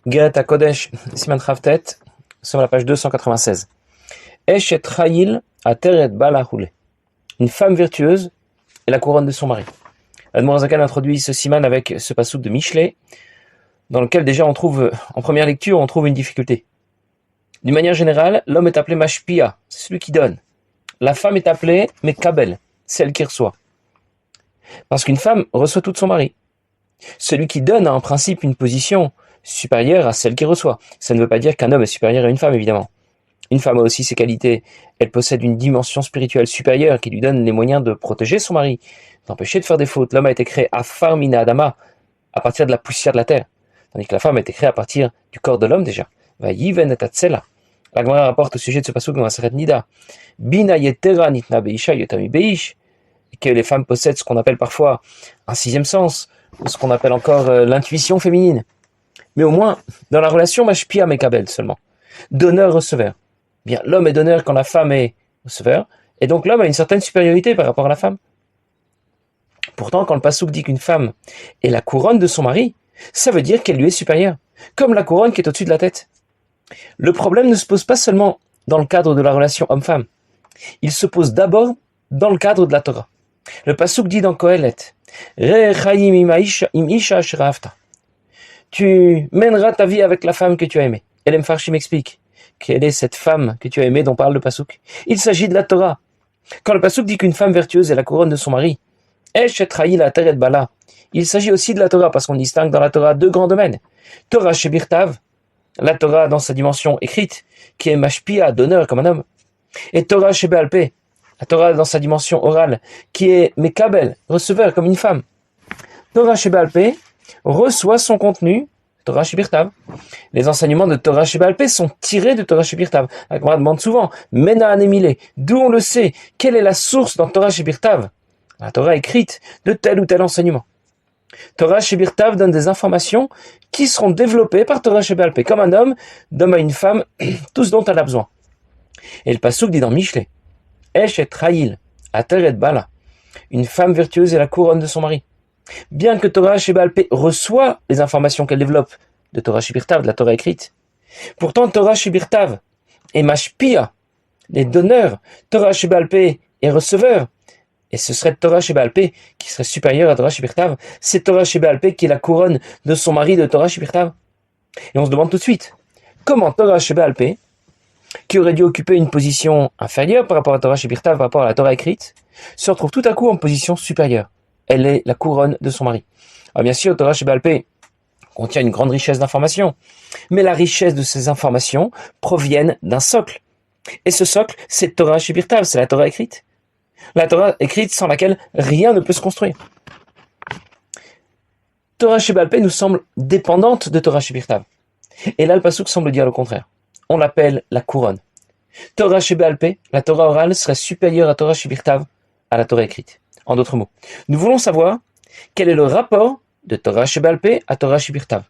Geret HaKodesh, Siman Chavtet, sur la page 296. Eshet Chayil Ateret Bala Hule. Une femme virtueuse est la couronne de son mari. Admor Zakan introduit ce siman avec ce passouk de Mishlei, dans lequel déjà on trouve, en première lecture, on trouve une difficulté. D'une manière générale, l'homme est appelé Mashpia, c'est celui qui donne. La femme est appelée Mekabel, celle qui reçoit. Parce qu'une femme reçoit tout de son mari. Celui qui donne a en principe une position supérieure à celle qui reçoit. Ça ne veut pas dire qu'un homme est supérieur à une femme, évidemment. Une femme a aussi ses qualités. Elle possède une dimension spirituelle supérieure qui lui donne les moyens de protéger son mari, d'empêcher de faire des fautes. L'homme a été créé Afar Mina Adama, à partir de la poussière de la terre. Tandis que la femme a été créée à partir du corps de l'homme déjà. Vayiven et Tatsela. La Gemara rapporte au sujet de ce passouk dans la Seret Nida. Bina yetera nitna beisha yotami beish. Que les femmes possèdent ce qu'on appelle parfois un sixième sens, ou ce qu'on appelle encore l'intuition féminine. Mais au moins, dans la relation Mashpia Mekabel seulement. Donneur-receveur. Bien, l'homme est donneur quand la femme est receveur, et donc l'homme a une certaine supériorité par rapport à la femme. Pourtant, quand le passouk dit qu'une femme est la couronne de son mari, ça veut dire qu'elle lui est supérieure, comme la couronne qui est au-dessus de la tête. Le problème ne se pose pas seulement dans le cadre de la relation homme-femme, il se pose d'abord dans le cadre de la Torah. Le passouk dit dans Kohelet, tu mèneras ta vie avec la femme que tu as aimée. Et l'Emfarshim m'explique quelle est cette femme que tu as aimée dont parle le passouk. Il s'agit de la Torah. Quand le passouk dit qu'une femme vertueuse est la couronne de son mari, il s'agit aussi de la Torah parce qu'on distingue dans la Torah deux grands domaines. Torah Shebirtav, la Torah dans sa dimension écrite, qui est Mashpia, d'honneur comme un homme, et Torah Shebealpe, la Torah dans sa dimension orale, qui est Mekabel, receveur comme une femme. Torah Shebealpe reçoit son contenu, Torah Shebirtav. Les enseignements de Torah Shebealpe sont tirés de Torah Shebirtav. La Gemara demande souvent, Mena Anemile, d'où on le sait, quelle est la source dans Torah Shebirtav? La Torah écrite de tel ou tel enseignement. Torah Shebirtav donne des informations qui seront développées par Torah Shebealpe, comme un homme donne à une femme tout ce dont elle a besoin. Et le passouk dit dans Mishlei, Eshet Chayil, Ateret Bala, une femme vertueuse est la couronne de son mari. Bien que Torah Shebealpe reçoit les informations qu'elle développe de Torah Shebirtav, de la Torah écrite, pourtant Torah Shebirtav est Mashpia, les donneurs, Torah Shebealpe est receveur, et ce serait Torah Shebealpe qui serait supérieur à Torah Shebirtav. C'est Torah Shebealpe qui est la couronne de son mari de Torah Shebirtav. Et on se demande tout de suite, comment Torah Shebealpe, qui aurait dû occuper une position inférieure par rapport à Torah Shebirtav, par rapport à la Torah écrite, se retrouve tout à coup en position supérieure. Elle est la couronne de son mari. Alors bien sûr, Torah Shebealpe contient une grande richesse d'informations, mais la richesse de ces informations proviennent d'un socle. Et ce socle, c'est Torah Shebirtav, c'est la Torah écrite. La Torah écrite sans laquelle rien ne peut se construire. Torah Shebealpe nous semble dépendante de Torah Shebirtav. Et là, le passouk semble dire le contraire. On l'appelle la couronne. Torah Shebealpe, la Torah orale, serait supérieure à Torah Shebirtav, à la Torah écrite. En d'autres mots, nous voulons savoir quel est le rapport de Torah Shebealpe à Torah Shebirtav.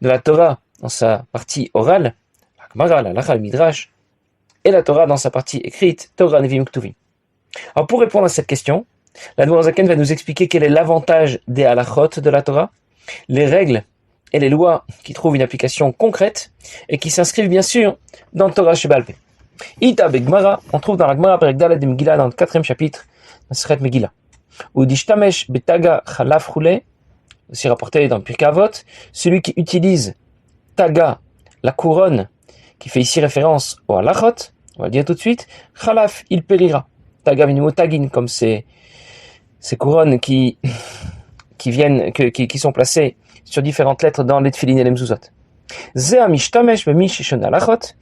De la Torah dans sa partie orale, la Gemara, la Halacha, le Midrash, et la Torah dans sa partie écrite, Torah Nevim Ktuvim. Alors pour répondre à cette question, l'Admor Zaken va nous expliquer quel est l'avantage des halachot de la Torah, les règles et les lois qui trouvent une application concrète et qui s'inscrivent bien sûr dans Torah Shebealpe. Ita Begmara, on trouve dans la Gemara Perek Dalet de Megillah dans le 4e chapitre, Masechet Megillah. Ou Dishtamesh Betaga Chalaf Roulé, aussi rapporté dans le Pirkei Avot, celui qui utilise Taga, la couronne, qui fait ici référence au halachot, on va le dire tout de suite, Chalaf, il périra. Taga minimo tagin, comme ces couronnes qui sont placées sur différentes lettres dans les tefillin et les mezuzot. Zeh mishtamesh b'mishishon halachot.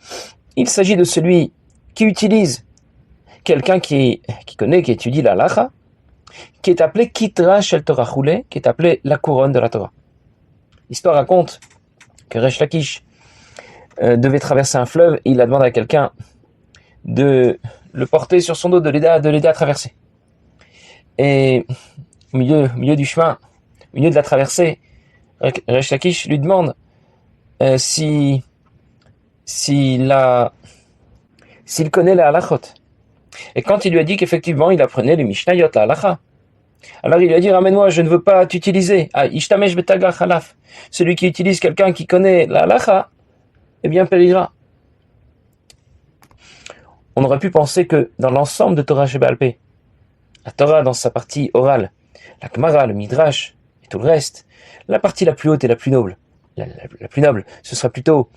Il s'agit de celui qui utilise quelqu'un qui connaît, qui étudie la halacha, qui est appelé Kitra Shel Torah Choulé, qui est appelé la couronne de la Torah. L'histoire raconte que Resh Lakish devait traverser un fleuve et il a demandé à quelqu'un de le porter sur son dos, de l'aider à traverser. Et au milieu du chemin, au milieu de la traversée, Resh Lakish lui demande s'il connaît la halachot. Et quand il lui a dit qu'effectivement il apprenait les Mishnayot, la halacha, Alors il lui a dit, ramène-moi, je ne veux pas t'utiliser. Ah, ishtamesh betaga khalaf. Celui qui utilise quelqu'un qui connaît la halacha, eh bien périra. On aurait pu penser que dans l'ensemble de Torah Sheba'al Peh, la Torah dans sa partie orale, la Gemara, le Midrash et tout le reste, la partie la plus haute et la plus noble, la plus noble, ce sera plutôt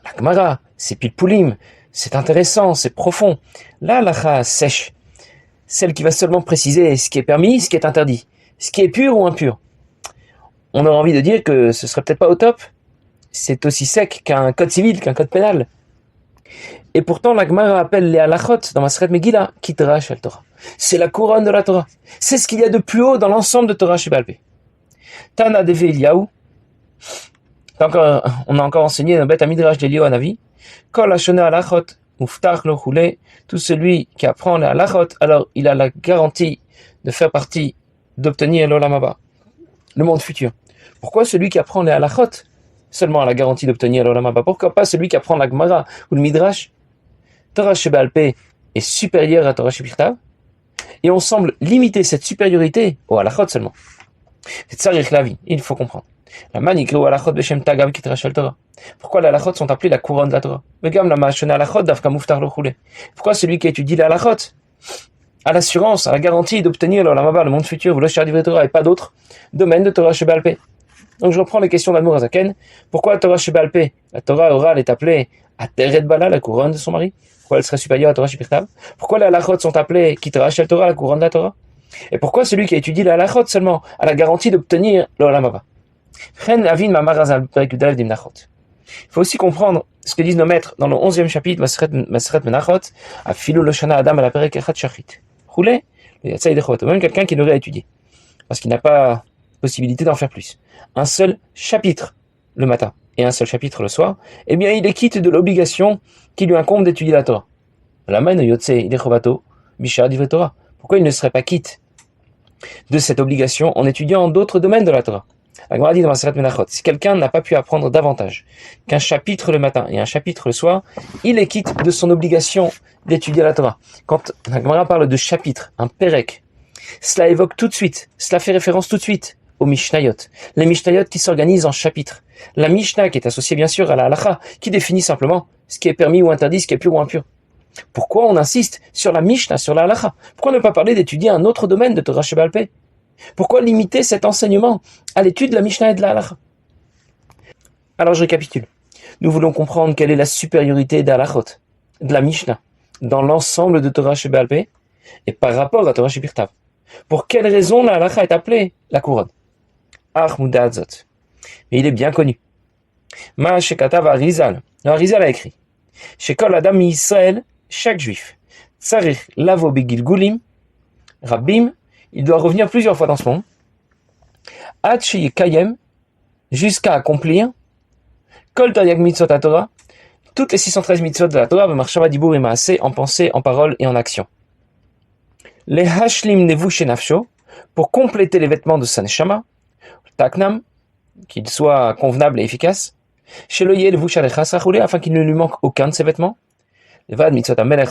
la Gemara, c'est Pilpulim, c'est intéressant, c'est profond. La halacha sèche, celle qui va seulement préciser ce qui est permis, ce qui est interdit, ce qui est pur ou impur. On aurait envie de dire que ce serait peut-être pas au top. C'est aussi sec qu'un code civil, qu'un code pénal. Et pourtant, la Gemara appelle les halachot dans Maseret Megillah Kidrash al Torah. C'est la couronne de la Torah. C'est ce qu'il y a de plus haut dans l'ensemble de Torah Sheba'al Peh. Tana Deve Eliyahu. On a encore enseigné dans Beth Midrash d'Eliyahu Hanavi. Kol hashona halachot muftach lo chule. Tout celui qui apprend les halachot, alors il a la garantie de faire partie, d'obtenir l'olam haba, le monde futur. Pourquoi celui qui apprend les halachot seulement a la garantie d'obtenir l'olam haba? Pourquoi pas celui qui apprend la Gemara ou le Midrash? Torah Sheba'al Peh est supérieure à Torah Shebirtav, et on semble limiter cette supériorité aux halachot seulement. C'est tzarich lavi, il faut comprendre. La manikru halachot beshem tagav kidrash al Torah. Pourquoi les halachot sont appelés la couronne de la Torah? Megam la ma'ashona halachot davka muftar lo chule. Pourquoi celui qui étudie les halachot a l'assurance, a la garantie d'obtenir l'olam haba, le monde futur, ou le shar divrei Torah, et pas d'autres domaines de Torah Sheba'al Peh? Donc je reprends les questions d'Admour Hazaken. Pourquoi la Torah Sheba'al Peh, la Torah orale, est appelée Ateret Bala, la couronne de son mari? Pourquoi elle serait supérieure à Torah Shebirtav? Pourquoi les halachot sont appelés Kidrash al Torah, la couronne de la Torah? Et pourquoi celui qui étudie les halachot seulement a la garantie d'obtenir l'olam haba? Il faut aussi comprendre ce que disent nos maîtres dans le 11e chapitre Maseret Menachot, Afilu Loshana Adam ala perek echad shachit. Roulé, le yatzai dechot, même quelqu'un qui n'aurait à étudier, parce qu'il n'a pas possibilité d'en faire plus. Un seul chapitre le matin et un seul chapitre le soir, eh bien il est quitte de l'obligation qui lui incombe d'étudier la Torah. Pourquoi il ne serait pas quitte de cette obligation en étudiant d'autres domaines de la Torah? La Gemara dit dans Maseret Menachot, si quelqu'un n'a pas pu apprendre davantage qu'un chapitre le matin et un chapitre le soir, il est quitte de son obligation d'étudier la Torah. Quand la Gemara parle de chapitre, un perek, cela évoque tout de suite, cela fait référence tout de suite aux Mishnayot. Les Mishnayot qui s'organisent en chapitres. La Mishnah qui est associée bien sûr à la Halacha, qui définit simplement ce qui est permis ou interdit, ce qui est pur ou impur. Pourquoi on insiste sur la Mishnah, sur la Halacha? Pourquoi ne pas parler d'étudier un autre domaine de Torah Sheba'al Peh? Pourquoi limiter cet enseignement à l'étude de la Mishnah et de la Halacha? Alors je récapitule. Nous voulons comprendre quelle est la supériorité de la Halachot, de la Mishnah, dans l'ensemble de Torah Sheba'al Peh et par rapport à Torah Shebirtav. Pour quelle raison la Halacha est appelée la couronne? Achmudadzot. Mais il est bien connu. Ma shekatav Arizal. Le Arizal a écrit. Shekol Adam mi Israël, chaque juif. Tsarich lavo begilgulim, Rabbim, il doit revenir plusieurs fois dans ce monde. Ad sheyekayem, jusqu'à accomplir. Kol taryag mitzvot Torah, toutes les 613 mitzvot de la Torah, b'marshava dibur et maaseh, en pensée, en parole et en action. Les hashlim nevush nafsho, pour compléter les vêtements de sa neshama, taknam, qu'il soit convenable et efficace, sheloye levush alechas rachule, afin qu'il ne lui manque aucun de ses vêtements. Levad mitzvot amelech,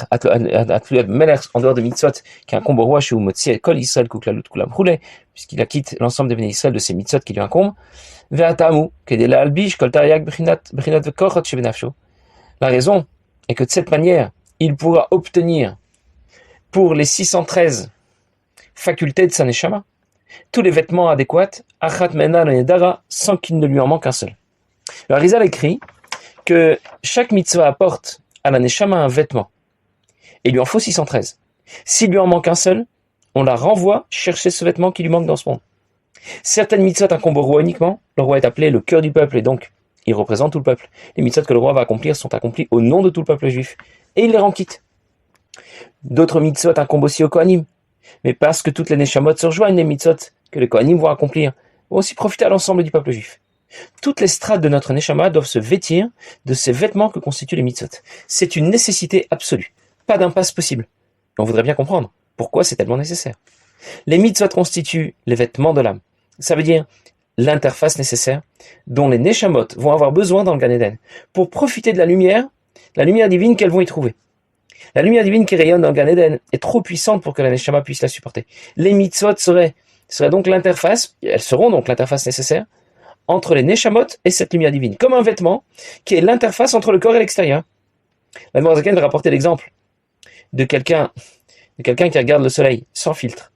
melech, en dehors de mitzvot, qui incombe au roi, chez Umotzi, kol Israël, kuklalut kulam roulé, puisqu'il acquitte l'ensemble des béné Israël de ses mitzvot qui lui incombent. Ve'atamu, kedela albish, kol tariag, bechinat vekochot shebenafsho. La raison est que de cette manière, il pourra obtenir pour les 613 facultés de sa neshama tous les vêtements adéquats, achat mena nedara, sans qu'il ne lui en manque un seul. Le Arizal écrit que chaque mitzvah apporte à la neshama un vêtement. Et il lui en faut 613. S'il lui en manque un seul, on la renvoie chercher ce vêtement qui lui manque dans ce monde. Certaines mitzvot incombent au roi uniquement. Le roi est appelé le cœur du peuple et donc il représente tout le peuple. Les mitzvot que le roi va accomplir sont accomplies au nom de tout le peuple juif. Et il les rend quitte. D'autres mitzvot incombent aussi aux Kohanim. Mais parce que toutes les neshamot se rejoignent, les mitzvot que les Kohanim vont accomplir vont aussi profiter à l'ensemble du peuple juif. Toutes les strates de notre neshama doivent se vêtir de ces vêtements que constituent les mitzvot. C'est une nécessité absolue. Pas d'impasse possible. Et on voudrait bien comprendre pourquoi c'est tellement nécessaire. Les mitzvot constituent les vêtements de l'âme. Ça veut dire l'interface nécessaire dont les neshamot vont avoir besoin dans le Gan Eden pour profiter de la lumière divine qu'elles vont y trouver. La lumière divine qui rayonne dans le Gan Eden est trop puissante pour que la neshama puisse la supporter. Les mitzvot seraient serait donc l'interface, elles seront donc l'interface nécessaire entre les Neshamot et cette lumière divine, comme un vêtement qui est l'interface entre le corps et l'extérieur. La Zaken va rapporter l'exemple de quelqu'un qui regarde le soleil sans filtre.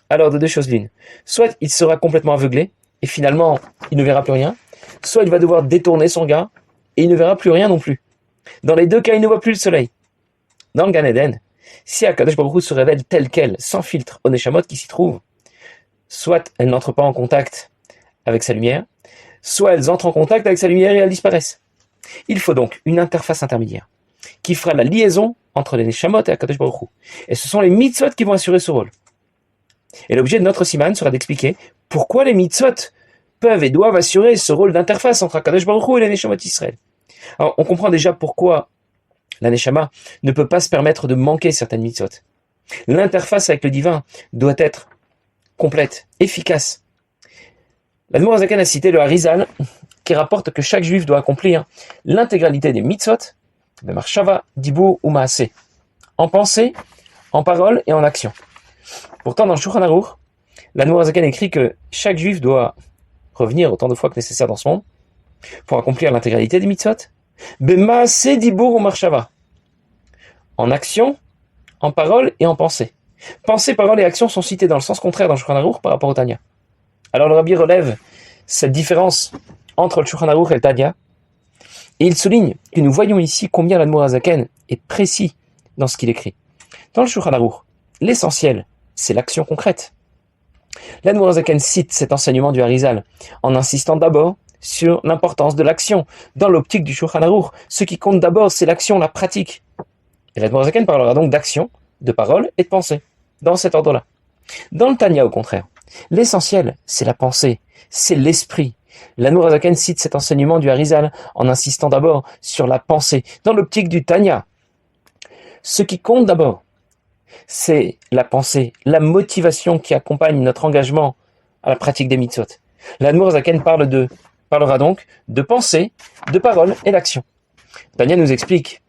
Alors de deux choses l'une, soit il sera complètement aveuglé et finalement il ne verra plus rien, soit il va devoir détourner son regard et il ne verra plus rien non plus. Dans les deux cas, il ne voit plus le soleil. Dans le Gan Eden, si Akadosh Baruch Hu se révèle tel quel, sans filtre, aux Neshamot qui s'y trouvent, soit elles n'entrent pas en contact avec sa lumière, soit elles entrent en contact avec sa lumière et elles disparaissent. Il faut donc une interface intermédiaire qui fera la liaison entre les Neshamot et Akadosh Baruch Hu. Et ce sont les mitzvot qui vont assurer ce rôle. Et l'objet de notre siman sera d'expliquer pourquoi les mitzvot peuvent et doivent assurer ce rôle d'interface entre Akadosh Baruch Hu et les Neshamot d'Israël. Alors, on comprend déjà pourquoi la Neshama ne peut pas se permettre de manquer certaines mitzvot. L'interface avec le divin doit être complète, efficace. L'Admour Zaken a cité le Harizal, qui rapporte que chaque juif doit accomplir l'intégralité des mitzvot, Marshava, Dibur ou Maaseh, en pensée, en parole et en action. Pourtant, dans le Shulchan Aruch, l'Admour Zaken écrit que chaque juif doit revenir autant de fois que nécessaire dans ce monde pour accomplir l'intégralité des mitzvot, Maaseh, Dibur ou Marshava, en action, en parole et en pensée. Pensée, parole et action sont cités dans le sens contraire dans le Shulchan Aruch par rapport au Tanya. Alors le Rabbi relève cette différence entre le Shulchan Aruch et le Tanya, et il souligne que nous voyons ici combien l'Admour Zaken est précis dans ce qu'il écrit. Dans le Shulchan Aruch, l'essentiel, c'est l'action concrète. L'Admour Zaken cite cet enseignement du Harizal en insistant d'abord sur l'importance de l'action. Dans l'optique du Shulchan Aruch, ce qui compte d'abord, c'est l'action, la pratique. Et l'Admour Zaken parlera donc d'action, de parole et de pensée, dans cet ordre-là. Dans le Tanya, au contraire, l'essentiel, c'est la pensée, c'est l'esprit. L'Admour Zaken cite cet enseignement du Harizal en insistant d'abord sur la pensée. Dans l'optique du Tanya, ce qui compte d'abord, c'est la pensée, la motivation qui accompagne notre engagement à la pratique des mitzvot. L'Admour Zaken parlera donc de pensée, de parole et d'action. Tanya nous explique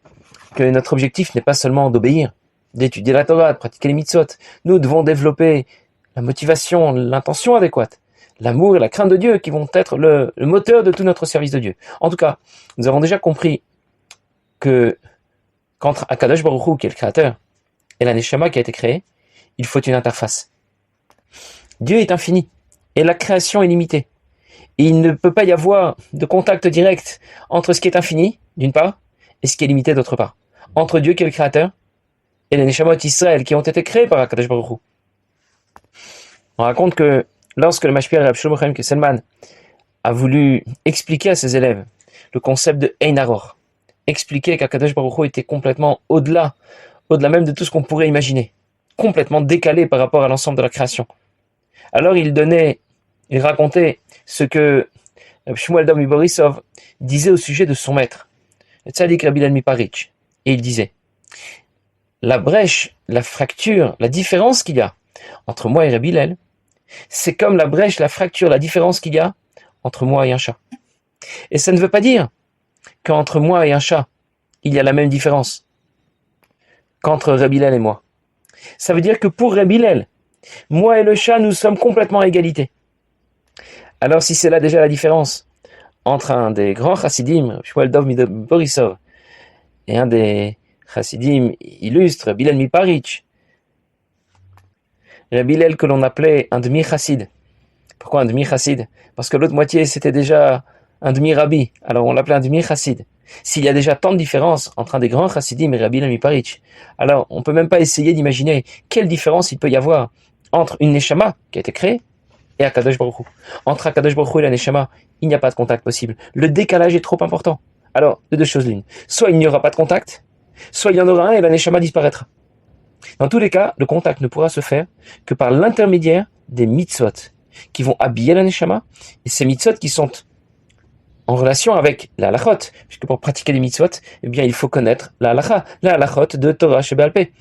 que notre objectif n'est pas seulement d'obéir, d'étudier la Torah, de pratiquer les mitzvot. Nous devons développer la motivation, l'intention adéquate, l'amour et la crainte de Dieu qui vont être le moteur de tout notre service de Dieu. En tout cas, nous avons déjà compris que qu'entre Akadosh Baruch Hu, qui est le créateur, et la Neshama qui a été créée, il faut une interface. Dieu est infini et la création est limitée. Et il ne peut pas y avoir de contact direct entre ce qui est infini, d'une part, et ce qui est limité, d'autre part. Entre Dieu qui est le créateur et les Neshamot Israël qui ont été créés par Akadosh Baruch Hu. On raconte que lorsque le Mashpia Reb Shlomo Chaim Kesselman a voulu expliquer à ses élèves le concept de Ein Aror, expliquer qu'Akadosh Baruch Hu était complètement au-delà même de tout ce qu'on pourrait imaginer, complètement décalé par rapport à l'ensemble de la création. Alors il racontait ce que Shmuel Dov Borisov disait au sujet de son maître, le Tzadik Rabbi Hillel Miparitch. Et il disait, la brèche, la fracture, la différence qu'il y a entre moi et Rabbi Hillel, c'est comme la brèche, la fracture, la différence qu'il y a entre moi et un chat. Et ça ne veut pas dire qu'entre moi et un chat, il y a la même différence qu'entre Rabbi Hillel et moi. Ça veut dire que pour Rabbi Hillel, moi et le chat, nous sommes complètement à égalité. Alors si c'est là déjà la différence entre un des grands chassidim, Shmuel Dov Borisov, et un des chassidim illustres, Rabbi Hillel Miparitch, Rabbi Hillel que l'on appelait un demi-chassid. Pourquoi un demi-chassid? Parce que l'autre moitié c'était déjà un demi-rabbi, alors on l'appelait un demi-chassid. S'il y a déjà tant de différences entre un des grands chassidim et Rabbi Hillel Miparitch, alors on ne peut même pas essayer d'imaginer quelle différence il peut y avoir entre une Neshama qui a été créée et Akadosh Baruch Hu. Entre Akadosh Baruch Hu et la Neshama, il n'y a pas de contact possible. Le décalage est trop important. Alors, de deux choses l'une. Soit il n'y aura pas de contact, soit il y en aura un et la Neshama disparaîtra. Dans tous les cas, le contact ne pourra se faire que par l'intermédiaire des mitzvot qui vont habiller la Neshama, et ces mitzvot qui sont en relation avec la halachot, puisque pour pratiquer les mitzvot, eh bien, il faut connaître la halacha, la halachot de Torah Sheba'al Peh.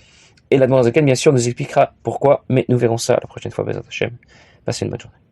Et l'Admour Zaken, bien sûr, nous expliquera pourquoi, mais nous verrons ça la prochaine fois, Bezrat Hashem. Passez une bonne journée.